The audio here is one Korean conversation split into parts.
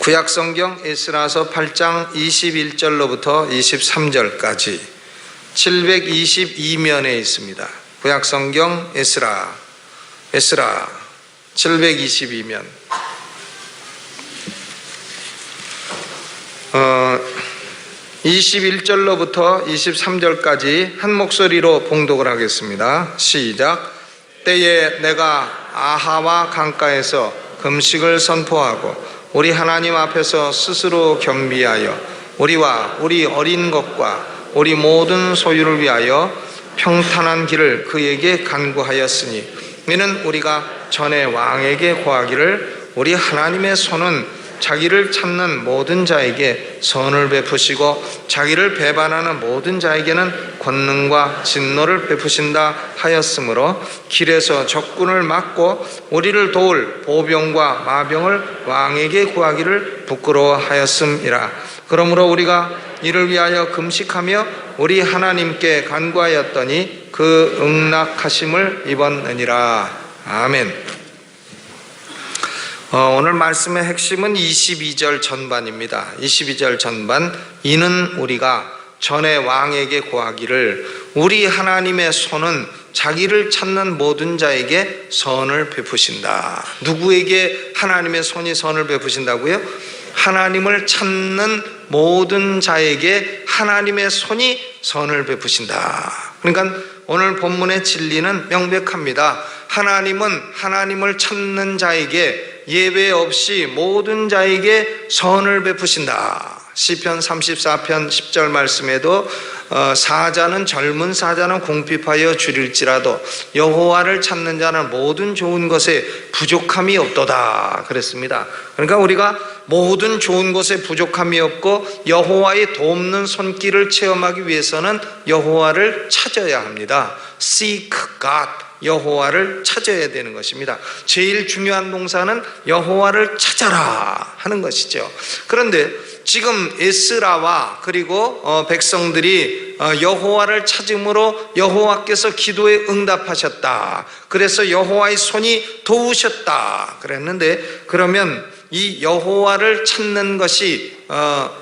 구약성경 에스라서 8장 21절로부터 23절까지 722면에 있습니다. 구약성경 에스라 722면. 21절로부터 23절까지 한 목소리로 봉독을 하겠습니다. 시작. 때에 내가 아하와 강가에서 금식을 선포하고 우리 하나님 앞에서 스스로 겸비하여 우리와 우리 어린 것과 우리 모든 소유를 위하여 평탄한 길을 그에게 간구하였으니 이는 우리가 전에 왕에게 고하기를 우리 하나님의 손은 자기를 찾는 모든 자에게 선을 베푸시고 자기를 배반하는 모든 자에게는 권능과 진노를 베푸신다 하였으므로 길에서 적군을 막고 우리를 도울 보병과 마병을 왕에게 구하기를 부끄러워하였음이라. 그러므로 우리가 이를 위하여 금식하며 우리 하나님께 간구하였더니 그 응낙하심을 입었느니라. 아멘. 오늘 말씀의 핵심은 22절 전반입니다. 22절 전반. 이는 우리가 전에 왕에게 고하기를 우리 하나님의 손은 자기를 찾는 모든 자에게 선을 베푸신다. 누구에게 하나님의 손이 선을 베푸신다고요? 하나님을 찾는 모든 자에게 하나님의 손이 선을 베푸신다. 그러니까 오늘 본문의 진리는 명백합니다. 하나님은 하나님을 찾는 자에게 예외 없이 모든 자에게 선을 베푸신다. 시편 34편 10절 말씀에도 사자는 젊은 사자는 궁핍하여 줄일지라도 여호와를 찾는 자는 모든 좋은 것에 부족함이 없도다 그랬습니다. 그러니까 우리가 모든 좋은 것에 부족함이 없고 여호와의 돕는 손길을 체험하기 위해서는 여호와를 찾아야 합니다. Seek God, 여호와를 찾아야 되는 것입니다. 제일 중요한 동사는 여호와를 찾아라 하는 것이죠. 그런데 지금 에스라와 그리고 백성들이 여호와를 찾음으로 여호와께서 기도에 응답하셨다. 그래서 여호와의 손이 도우셨다 그랬는데, 그러면 이 여호와를 찾는 것이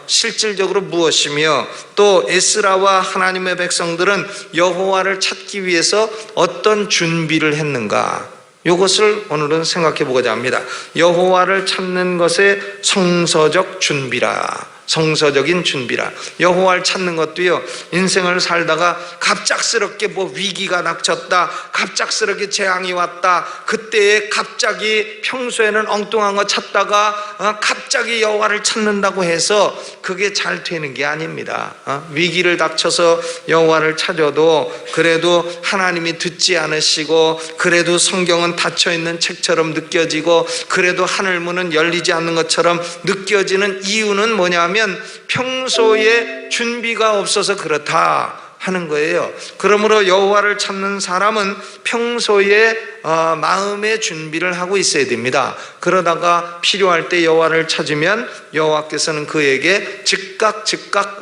실질적으로 무엇이며 또 에스라와 하나님의 백성들은 여호와를 찾기 위해서 어떤 준비를 했는가, 이것을 오늘은 생각해 보고자 합니다. 여호와를 찾는 것의 성서적 준비라, 성서적인 준비라. 여호와를 찾는 것도요, 인생을 살다가 갑작스럽게 위기가 닥쳤다, 갑작스럽게 재앙이 왔다, 그때에 갑자기 평소에는 엉뚱한 거 찾다가 갑자기 여호와를 찾는다고 해서 그게 잘 되는 게 아닙니다. 위기를 닥쳐서 여호와를 찾아도 그래도 하나님이 듣지 않으시고, 그래도 성경은 닫혀있는 책처럼 느껴지고, 그래도 하늘문은 열리지 않는 것처럼 느껴지는 이유는 뭐냐면 평소에 준비가 없어서 그렇다 하는 거예요. 그러므로 여호와를 찾는 사람은 평소에 마음의 준비를 하고 있어야 됩니다. 그러다가 필요할 때 여호와를 찾으면 여호와께서는 그에게 즉각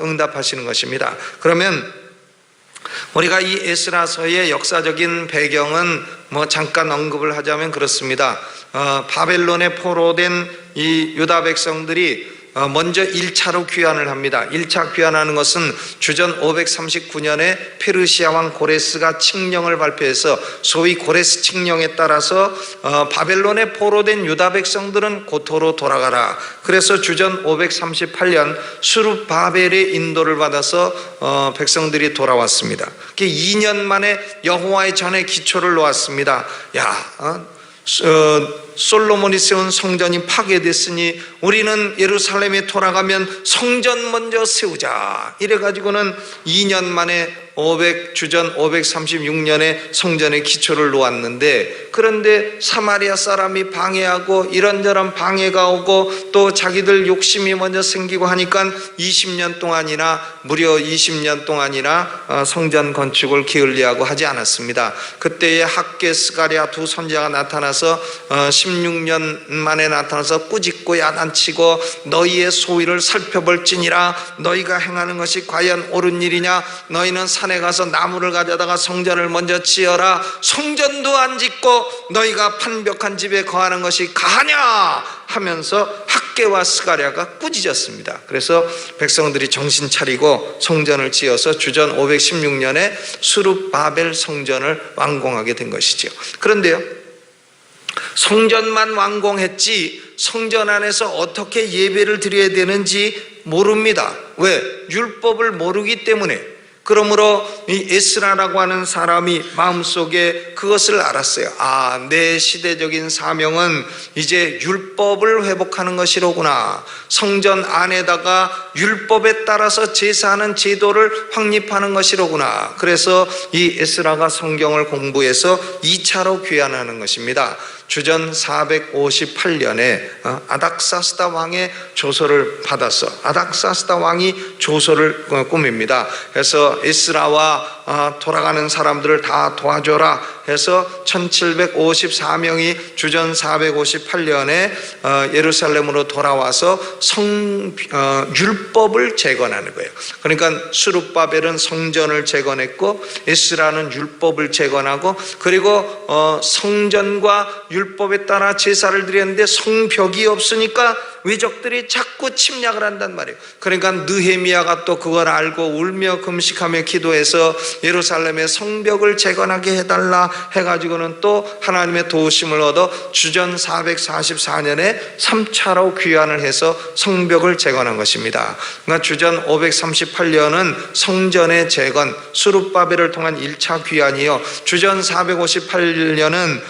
응답하시는 것입니다. 그러면 우리가 이 에스라서의 역사적인 배경은 잠깐 언급을 하자면 그렇습니다. 바벨론에 포로된 이 유다 백성들이 먼저 1차로 귀환을 합니다. 1차 귀환하는 것은 주전 539년에 페르시아 왕 고레스가 칙령을 발표해서 소위 고레스 칙령에 따라서 바벨론에 포로된 유다 백성들은 고토로 돌아가라. 그래서 주전 538년 수룹바벨의 인도를 받아서 백성들이 돌아왔습니다. 2년 만에 여호와의 전에 기초를 놓았습니다. 솔로몬이 세운 성전이 파괴됐으니 우리는 예루살렘에 돌아가면 성전 먼저 세우자. 이래가지고는 2년 만에 주전 536년에 성전의 기초를 놓았는데, 그런데 사마리아 사람이 방해하고 이런저런 방해가 오고 또 자기들 욕심이 먼저 생기고 하니까 20년 동안이나 무려 20년 동안이나 성전 건축을 게을리하고 하지 않았습니다. 그때에 학개 스가랴 두 선지자가 나타나서 16년 만에 나타나서 꾸짖고 야단치고 너희의 소위를 살펴볼지니라, 너희가 행하는 것이 과연 옳은 일이냐, 너희는 산에 가서 나무를 가져다가 성전을 먼저 지어라. 성전도 안 짓고 너희가 판벽한 집에 거하는 것이 가하냐 하면서 학개 학개와 스가랴가 꾸짖었습니다. 그래서 백성들이 정신 차리고 성전을 지어서 주전 516년에 수룹바벨 성전을 완공하게 된 것이죠. 그런데요, 성전만 완공했지 성전 안에서 어떻게 예배를 드려야 되는지 모릅니다. 왜? 율법을 모르기 때문에. 그러므로 이 에스라라고 하는 사람이 마음속에 그것을 알았어요. 아, 내 시대적인 사명은 이제 율법을 회복하는 것이로구나. 성전 안에다가 율법에 따라서 제사하는 제도를 확립하는 것이로구나. 그래서 이 에스라가 성경을 공부해서 2차로 귀환하는 것입니다. 주전 458년에 아닥사스다 왕의 조서를 받아서 아닥사스다 왕이 조서를 꾸밉니다. 그래서 에스라와 돌아가는 사람들을 다 도와줘라 해서 1754명이 주전 458년에 예루살렘으로 돌아와서 율법을 재건하는 거예요. 그러니까 수룹바벨은 성전을 재건했고 에스라는 율법을 재건하고, 그리고 성전과 율법에 따라 제사를 드렸는데 성벽이 없으니까 외적들이 자꾸 침략을 한단 말이에요. 그러니까 느헤미야가 또 그걸 알고 울며 금식하며 기도해서 예루살렘의 성벽을 재건하게 해달라 해가지고는 또 하나님의 도우심을 얻어 주전 444년에 3차로 귀환을 해서 성벽을 재건한 것입니다. 그러니까 주전 538년은 성전의 재건, 수룹바벨을 통한 1차 귀환이요, 주전 458년은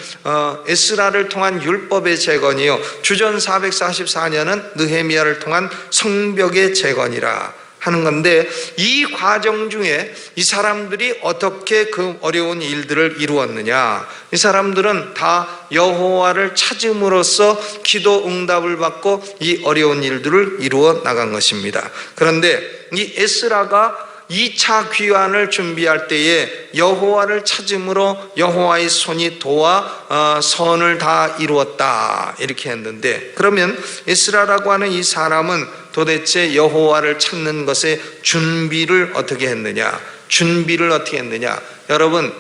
에스라를 통한 율법의 재건이요, 주전 444년은 느헤미야를 통한 성벽의 재건이라 하는 건데, 이 과정 중에 이 사람들이 어떻게 그 어려운 일들을 이루었느냐? 이 사람들은 다 여호와를 찾음으로써 기도 응답을 받고 이 어려운 일들을 이루어 나간 것입니다. 그런데 이 에스라가 2차 귀환을 준비할 때에 여호와를 찾음으로 여호와의 손이 도와 선을 다 이루었다 이렇게 했는데, 그러면 에스라라고 하는 이 사람은 도대체 여호와를 찾는 것에 준비를 어떻게 했느냐? 준비를 어떻게 했느냐? 여러분,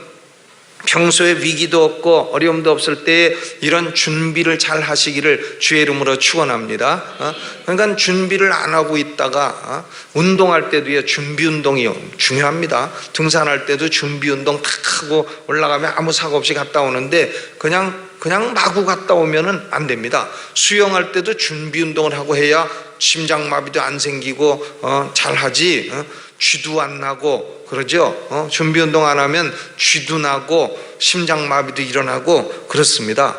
평소에 위기도 없고 어려움도 없을 때 이런 준비를 잘 하시기를 주의 이름으로 축원합니다. 그러니까 준비를 안 하고 있다가 운동할 때도요, 준비 운동이 중요합니다. 등산할 때도 준비 운동 탁 하고 올라가면 아무 사고 없이 갔다 오는데 그냥 마구 갔다 오면은 안 됩니다. 수영할 때도 준비 운동을 하고 해야 심장마비도 안 생기고 잘 하지. 쥐도 안 나고 그러죠. 준비 운동 안 하면 쥐도 나고 심장마비도 일어나고 그렇습니다.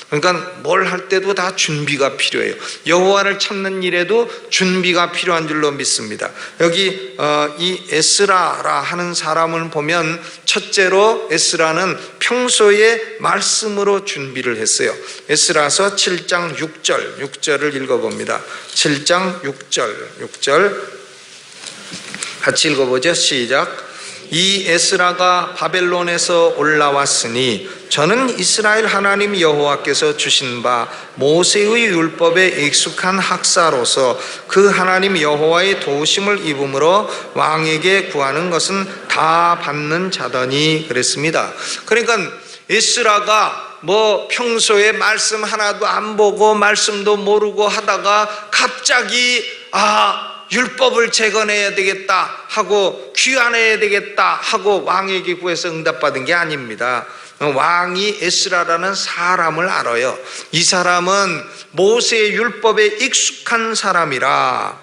그러니까 뭘 할 때도 다 준비가 필요해요. 여호와를 찾는 일에도 준비가 필요한 줄로 믿습니다. 여기 이 에스라라 하는 사람을 보면 첫째로 에스라는 평소에 말씀으로 준비를 했어요. 에스라서 7장 6절을 읽어봅니다. 7장 6절 같이 읽어보죠. 시작. 이 에스라가 바벨론에서 올라왔으니 저는 이스라엘 하나님 여호와께서 주신 바 모세의 율법에 익숙한 학사로서 그 하나님 여호와의 도우심을 입음으로 왕에게 구하는 것은 다 받는 자더니 그랬습니다. 그러니까 에스라가 평소에 말씀 하나도 안 보고 말씀도 모르고 하다가 갑자기 율법을 재건해야 되겠다 하고 귀환해야 되겠다 하고 왕에게 구해서 응답받은 게 아닙니다. 왕이 에스라라는 사람을 알아요. 이 사람은 모세의 율법에 익숙한 사람이라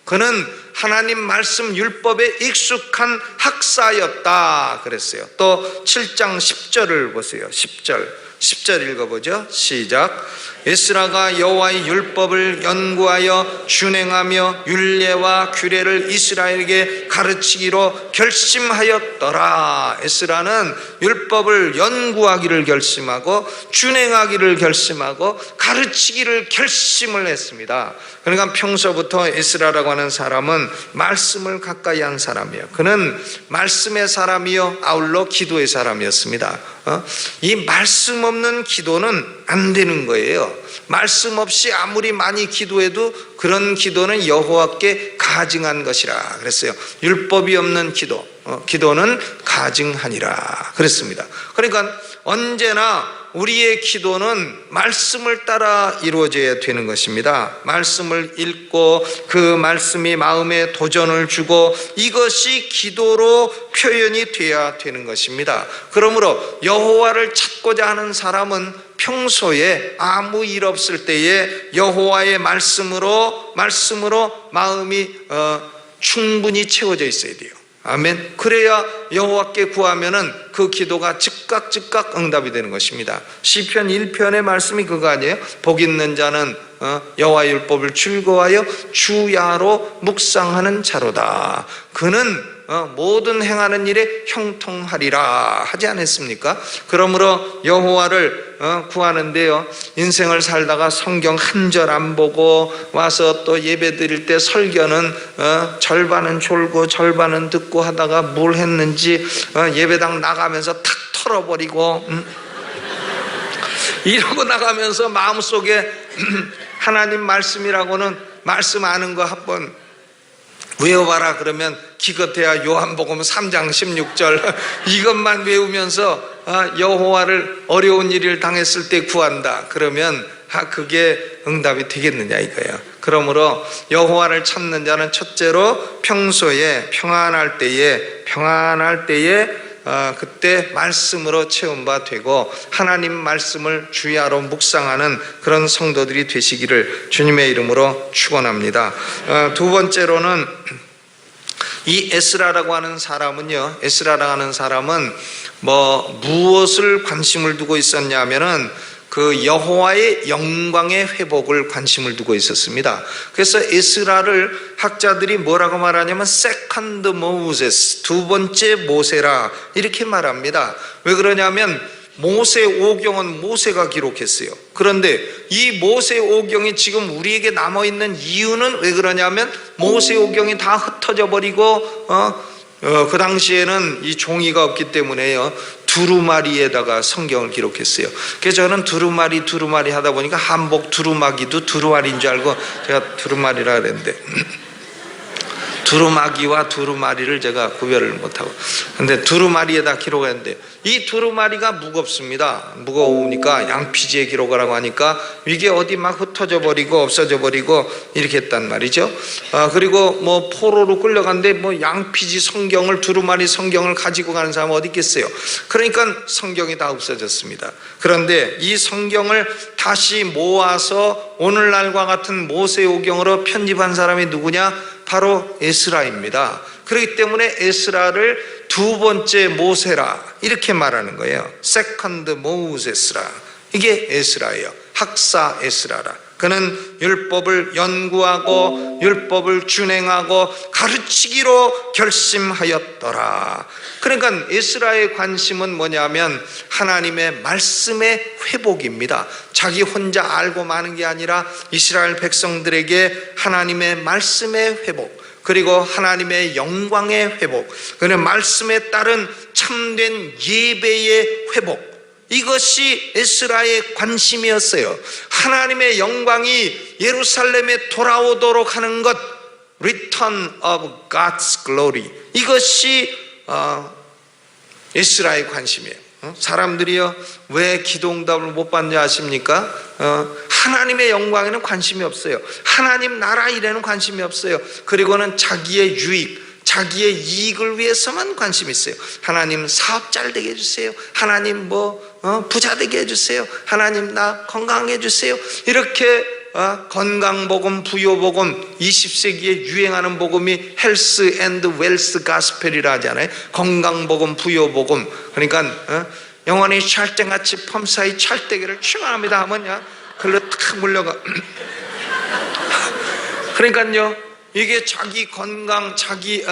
그는 하나님 말씀 율법에 익숙한 학사였다 그랬어요. 또 7장 10절을 보세요. 10절 읽어보죠. 시작. 에스라가 여호와의 율법을 연구하여 준행하며 율례와 규례를 이스라엘에게 가르치기로 결심하였더라. 에스라는 율법을 연구하기를 결심하고 준행하기를 결심하고 가르치기를 결심을 했습니다. 그러니까 평소부터 에스라라고 하는 사람은 말씀을 가까이 한 사람이에요. 그는 말씀의 사람이요 아울러 기도의 사람이었습니다. 이 말씀 없는 기도는 안 되는 거예요. 말씀 없이 아무리 많이 기도해도 그런 기도는 여호와께 가증한 것이라 그랬어요. 율법이 없는 기도는 가증하니라 그랬습니다. 그러니까 언제나 우리의 기도는 말씀을 따라 이루어져야 되는 것입니다. 말씀을 읽고 그 말씀이 마음에 도전을 주고 이것이 기도로 표현이 돼야 되는 것입니다. 그러므로 여호와를 찾고자 하는 사람은 평소에 아무 일 없을 때에 여호와의 말씀으로 마음이 충분히 채워져 있어야 돼요. 아멘. 그래야 여호와께 구하면은 그 기도가 즉각 응답이 되는 것입니다. 시편 1편의 말씀이 그거 아니에요? 복 있는 자는 여호와의 율법을 즐거워하여 주야로 묵상하는 자로다. 그는 모든 행하는 일에 형통하리라 하지 않았습니까? 그러므로 여호와를 구하는데요, 인생을 살다가 성경 한 절 안 보고 와서 또 예배 드릴 때 설교는 절반은 졸고 절반은 듣고 하다가 뭘 했는지 예배당 나가면서 탁 털어버리고 이러고 나가면서 마음속에 하나님 말씀이라고는 말씀 아는 거 한번 외워봐라 그러면 기껏해야 요한복음 3장 16절 이것만 외우면서 여호와를 어려운 일을 당했을 때 구한다 그러면 그게 응답이 되겠느냐 이거예요. 그러므로 여호와를 찾는 자는 첫째로 평소에 평안할 때에 그때 말씀으로 채운 바 되고 하나님 말씀을 주야로 묵상하는 그런 성도들이 되시기를 주님의 이름으로 축원합니다. 두 번째로는 이 에스라라고 하는 사람은요, 무엇을 관심을 두고 있었냐면은 그 여호와의 영광의 회복을 관심을 두고 있었습니다. 그래서 에스라를 학자들이 뭐라고 말하냐면 세컨드 모세스, 두 번째 모세라 이렇게 말합니다. 왜 그러냐면 모세 오경은 모세가 기록했어요. 그런데 이 모세 오경이 지금 우리에게 남아있는 이유는 왜 그러냐면 모세 오경이 다 흩어져 버리고 그 당시에는 이 종이가 없기 때문에요, 두루마리에다가 성경을 기록했어요. 그래서 저는 두루마리 하다 보니까 한복 두루마기도 두루마리인 줄 알고 제가 두루마리라 그랬는데 두루마기와 두루마리를 제가 구별을 못하고, 근데 두루마리에다 기록했는데 이 두루마리가 무겁습니다. 무거우니까 양피지에 기록하라고 하니까 이게 어디 막 흩어져 버리고 없어져 버리고 이렇게 했단 말이죠. 그리고 뭐 포로로 끌려갔는데 양피지 성경을, 두루마리 성경을 가지고 가는 사람은 어디 있겠어요. 그러니까 성경이 다 없어졌습니다. 그런데 이 성경을 다시 모아서 오늘날과 같은 모세오경으로 편집한 사람이 누구냐? 바로 에스라입니다. 그렇기 때문에 에스라를 두 번째 모세라 이렇게 말하는 거예요. 세컨드 모세스라. 이게 에스라예요. 학사 에스라라. 그는 율법을 연구하고 율법을 준행하고 가르치기로 결심하였더라. 그러니까 에스라의 관심은 뭐냐면 하나님의 말씀의 회복입니다. 자기 혼자 알고 마는 게 아니라 이스라엘 백성들에게 하나님의 말씀의 회복, 그리고 하나님의 영광의 회복, 그는 말씀에 따른 참된 예배의 회복, 이것이 에스라의 관심이었어요. 하나님의 영광이 예루살렘에 돌아오도록 하는 것, Return of God's Glory, 이것이 에스라의 관심이에요. 사람들이요, 왜 기도응답을 못 받는지 아십니까? 하나님의 영광에는 관심이 없어요. 하나님 나라 일에는 관심이 없어요. 그리고는 자기의 유익, 자기의 이익을 위해서만 관심이 있어요. 하나님 사업 잘 되게 해주세요. 하나님 부자 되게 해주세요. 하나님 나 건강하게 해주세요. 이렇게 건강복음, 부요복음, 20세기에 유행하는 복음이 헬스 앤드 웰스 가스펠이라 하잖아요. 건강복음, 부요복음. 그러니까 영원히 찰땡같이 펌사이 찰때기를 축원합니다 하면요, 글로 탁 물려가. 그러니까요, 이게 자기 건강, 자기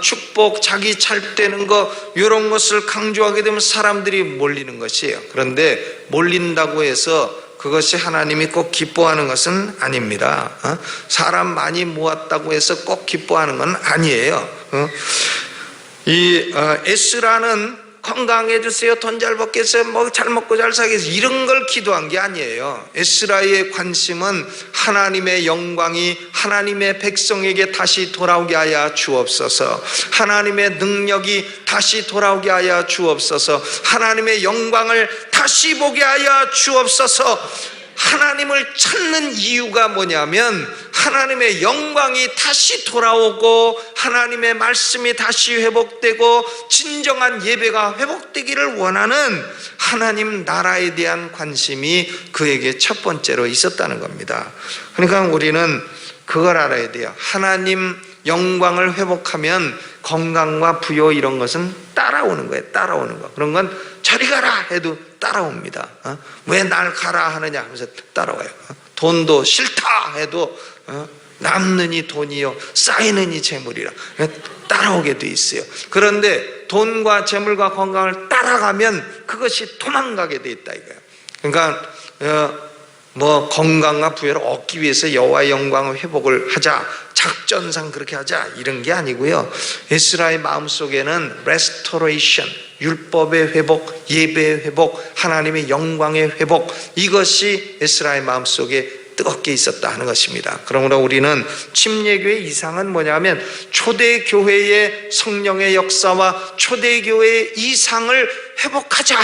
축복, 자기 잘 되는 거, 이런 것을 강조하게 되면 사람들이 몰리는 것이에요. 그런데 몰린다고 해서 그것이 하나님이 꼭 기뻐하는 것은 아닙니다. 사람 많이 모았다고 해서 꼭 기뻐하는 건 아니에요. 이 에스라는 건강해 주세요, 돈 잘 벌게 해서 잘 먹고 잘 살게 해서 이런 걸 기도한 게 아니에요. 에스라의 관심은 하나님의 영광이 하나님의 백성에게 다시 돌아오게 하여 주옵소서, 하나님의 능력이 다시 돌아오게 하여 주옵소서, 하나님의 영광을 다시 보게 하여 주옵소서. 하나님을 찾는 이유가 뭐냐면 하나님의 영광이 다시 돌아오고 하나님의 말씀이 다시 회복되고 진정한 예배가 회복되기를 원하는 하나님 나라에 대한 관심이 그에게 첫 번째로 있었다는 겁니다. 그러니까 우리는 그걸 알아야 돼요. 하나님 영광을 회복하면 건강과 부여 이런 것은 따라오는 거예요. 따라오는 거. 그런 건 저리 가라 해도 따라옵니다. 왜 날 가라 하느냐 하면서 따라와요. 돈도 싫다 해도 남느니 돈이요 쌓이느니 재물이라 따라오게 돼 있어요. 그런데 돈과 재물과 건강을 따라가면 그것이 도망가게 돼 있다 이거예요. 그러니까 건강과 부여를 얻기 위해서 여호와의 영광의 회복을 하자, 작전상 그렇게 하자 이런 게 아니고요. 에스라의 마음속에는 restoration, 율법의 회복, 예배의 회복, 하나님의 영광의 회복, 이것이 에스라의 마음속에 뜨겁게 있었다 하는 것입니다. 그러므로 우리는 침례교의 이상은 뭐냐면 초대교회의 성령의 역사와 초대교회의 이상을 회복하자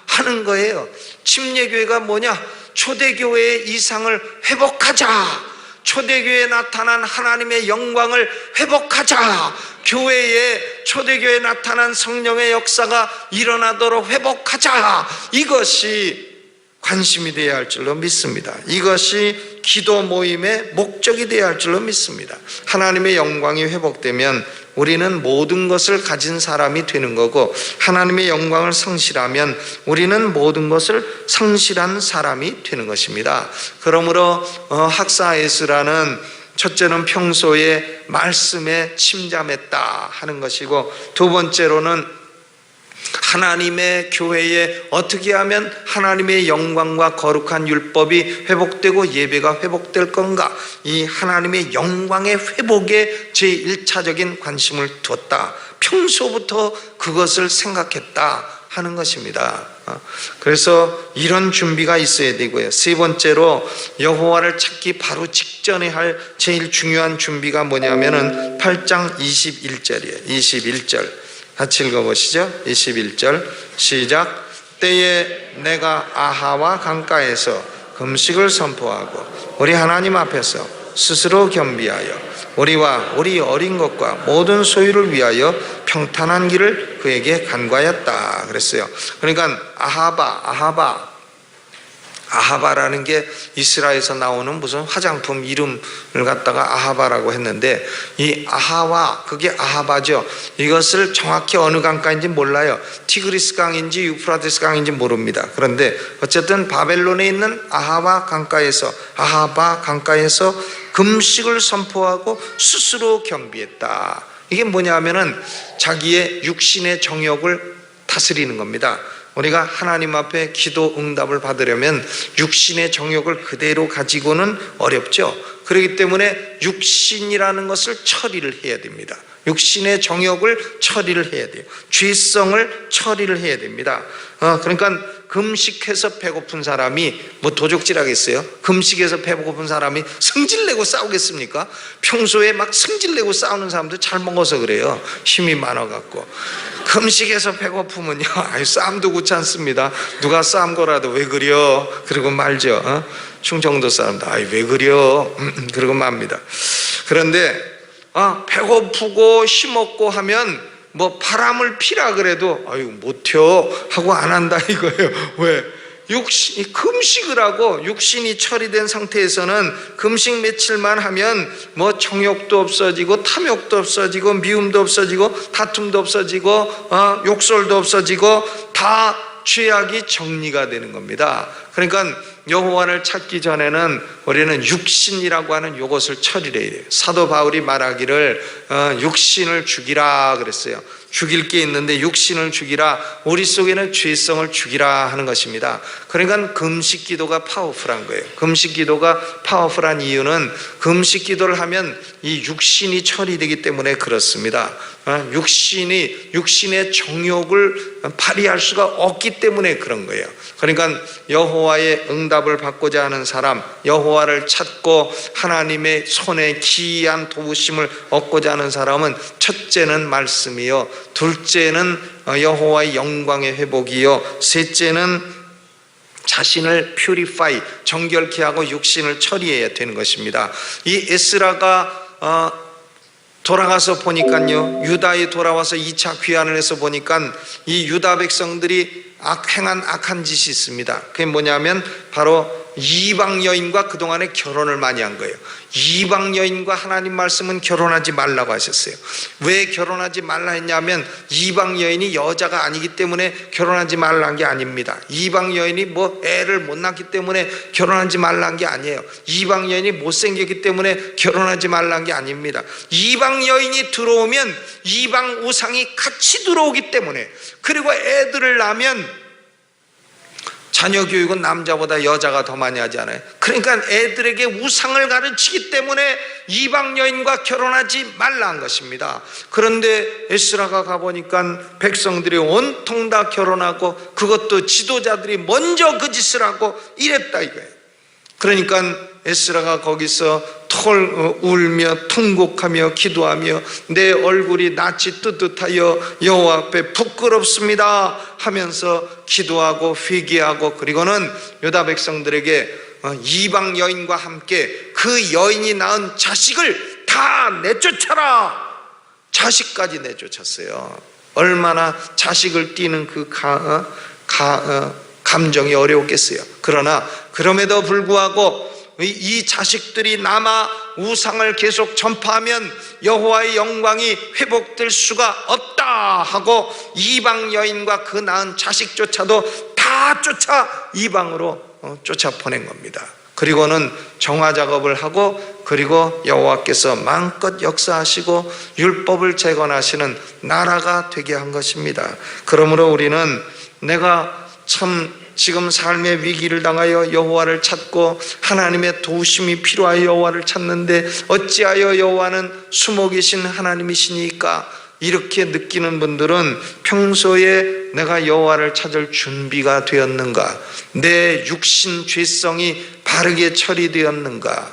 하는 거예요. 침례교회가 뭐냐? 초대교회의 이상을 회복하자. 초대교회에 나타난 하나님의 영광을 회복하자. 초대교회에 나타난 성령의 역사가 일어나도록 회복하자. 이것이 관심이 되어야 할 줄로 믿습니다. 이것이 기도 모임의 목적이 되어야 할 줄로 믿습니다. 하나님의 영광이 회복되면 우리는 모든 것을 가진 사람이 되는 거고, 하나님의 영광을 성실하면 우리는 모든 것을 성실한 사람이 되는 것입니다. 그러므로 학사 에스라는 첫째는 평소에 말씀에 침잠했다 하는 것이고, 두 번째로는 하나님의 교회에 어떻게 하면 하나님의 영광과 거룩한 율법이 회복되고 예배가 회복될 건가, 이 하나님의 영광의 회복에 제1차적인 관심을 두었다. 평소부터 그것을 생각했다 하는 것입니다. 그래서 이런 준비가 있어야 되고요. 세 번째로 여호와를 찾기 바로 직전에 할 제일 중요한 준비가 뭐냐면은 8장 21절이에요. 21절 같이 읽어보시죠. 21절 시작. 때에 내가 아하와 강가에서 금식을 선포하고 우리 하나님 앞에서 스스로 겸비하여 우리와 우리 어린 것과 모든 소유를 위하여 평탄한 길을 그에게 간과하였다 그랬어요. 그러니까 아하바라는 게 이스라엘에서 나오는 무슨 화장품 이름을 갖다가 아하바라고 했는데, 이 아하와 그게 아하바죠. 이것을 정확히 어느 강가인지 몰라요. 티그리스 강인지 유프라테스 강인지 모릅니다. 그런데 어쨌든 바벨론에 있는 아하바 강가에서 금식을 선포하고 스스로 겸비했다. 이게 뭐냐면은 자기의 육신의 정욕을 다스리는 겁니다. 우리가 하나님 앞에 기도 응답을 받으려면 육신의 정욕을 그대로 가지고는 어렵죠. 그렇기 때문에 육신이라는 것을 처리를 해야 됩니다. 육신의 정욕을 처리를 해야 돼요. 죄성을 처리를 해야 됩니다. 그러니까 금식해서 배고픈 사람이 뭐 도적질하겠어요? 금식해서 배고픈 사람이 승질내고 싸우겠습니까? 평소에 막 승질내고 싸우는 사람도 잘 먹어서 그래요. 힘이 많아갖고. 금식해서 배고프면요, 싸움도 귀찮습니다. 누가 싸움 거라도 왜 그려? 그러고 말죠. 충청도 사람도 왜 그려? 그러고 맙니다. 그런데 배고프고 힘없고 하면 뭐 바람을 피라 그래도 못 튀어 하고 안 한다 이거예요. 왜? 금식을 하고 육신이 처리된 상태에서는 금식 며칠만 하면 뭐 정욕도 없어지고 탐욕도 없어지고 미움도 없어지고 다툼도 없어지고 욕설도 없어지고 다 죄악이 정리가 되는 겁니다. 그러니까 여호와를 찾기 전에는 우리는 육신이라고 하는 요것을 처리를 해야 돼요. 사도 바울이 말하기를 육신을 죽이라 그랬어요. 죽일 게 있는데 육신을 죽이라, 우리 속에는 죄성을 죽이라 하는 것입니다. 그러니까 금식 기도가 파워풀한 거예요. 금식 기도가 파워풀한 이유는 금식 기도를 하면 이 육신이 처리되기 때문에 그렇습니다. 육신의 정욕을 발휘할 수가 없기 때문에 그런 거예요. 그러니까 여호와의 응답을 받고자 하는 사람, 여호와를 찾고 하나님의 손에 기이한 도우심을 얻고자 하는 사람은 첫째는 말씀이요, 둘째는 여호와의 영광의 회복이요, 셋째는 자신을 퓨리파이, 정결케 하고 육신을 처리해야 되는 것입니다. 이 에스라가 돌아가서 보니까요, 유다에 돌아와서 2차 귀환을 해서 보니까 이 유다 백성들이 행한 악한 짓이 있습니다. 그게 뭐냐면 바로 이방 여인과 그동안에 결혼을 많이 한 거예요. 이방 여인과 하나님 말씀은 결혼하지 말라고 하셨어요. 왜 결혼하지 말라 했냐면 이방 여인이 여자가 아니기 때문에 결혼하지 말라는 게 아닙니다. 이방 여인이 뭐 애를 못 낳기 때문에 결혼하지 말라는 게 아니에요. 이방 여인이 못생겼기 때문에 결혼하지 말라는 게 아닙니다. 이방 여인이 들어오면 이방 우상이 같이 들어오기 때문에, 그리고 애들을 낳으면 자녀 교육은 남자보다 여자가 더 많이 하지 않아요? 그러니까 애들에게 우상을 가르치기 때문에 이방 여인과 결혼하지 말라는 것입니다. 그런데 에스라가 가보니까 백성들이 온통 다 결혼하고, 그것도 지도자들이 먼저 그 짓을 하고 이랬다 이거예요. 그러니까 에스라가 거기서 울며 통곡하며 기도하며 내 얼굴이 낯이 뜨뜻하여 여호와 앞에 부끄럽습니다 하면서 기도하고 회개하고, 그리고는 유다 백성들에게 이방 여인과 함께 그 여인이 낳은 자식을 다 내쫓아라, 자식까지 내쫓았어요. 얼마나 자식을 띠는 그 감정이 어려웠겠어요. 그러나 그럼에도 불구하고 이 자식들이 남아 우상을 계속 전파하면 여호와의 영광이 회복될 수가 없다 하고 이방 여인과 그 낳은 자식조차도 다 쫓아 이방으로 쫓아 보낸 겁니다. 그리고는 정화 작업을 하고, 그리고 여호와께서 마음껏 역사하시고 율법을 재건하시는 나라가 되게 한 것입니다. 그러므로 우리는 내가 참 지금 삶의 위기를 당하여 여호와를 찾고 하나님의 도우심이 필요하여 여호와를 찾는데 어찌하여 여호와는 숨어 계신 하나님이시니까, 이렇게 느끼는 분들은 평소에 내가 여호와를 찾을 준비가 되었는가? 내 육신 죄성이 바르게 처리되었는가?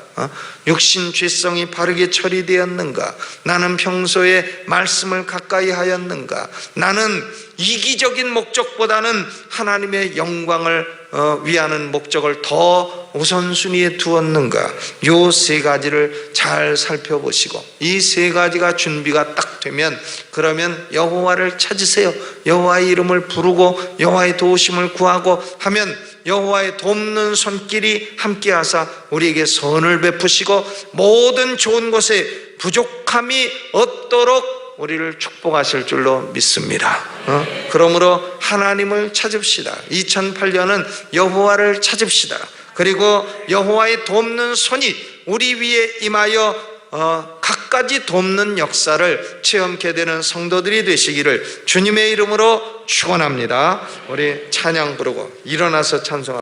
육신 죄성이 바르게 처리되었는가? 나는 평소에 말씀을 가까이 하였는가? 나는 이기적인 목적보다는 하나님의 영광을 위하는 목적을 더 우선순위에 두었는가? 요 세 가지를 잘 살펴보시고, 이 세 가지가 준비가 딱 되면, 그러면 여호와를 찾으세요. 여호와의 이름을 부르고 여호와의 도우심을 구하고 하면 여호와의 돕는 손길이 함께하사 우리에게 선을 베푸시고 모든 좋은 것에 부족함이 없도록 우리를 축복하실 줄로 믿습니다. 그러므로 하나님을 찾읍시다. 2008년은 여호와를 찾읍시다. 그리고 여호와의 돕는 손이 우리 위에 임하여 갖가지 돕는 역사를 체험케 되는 성도들이 되시기를 주님의 이름으로 축원합니다. 우리 찬양 부르고 일어나서 찬송합니다.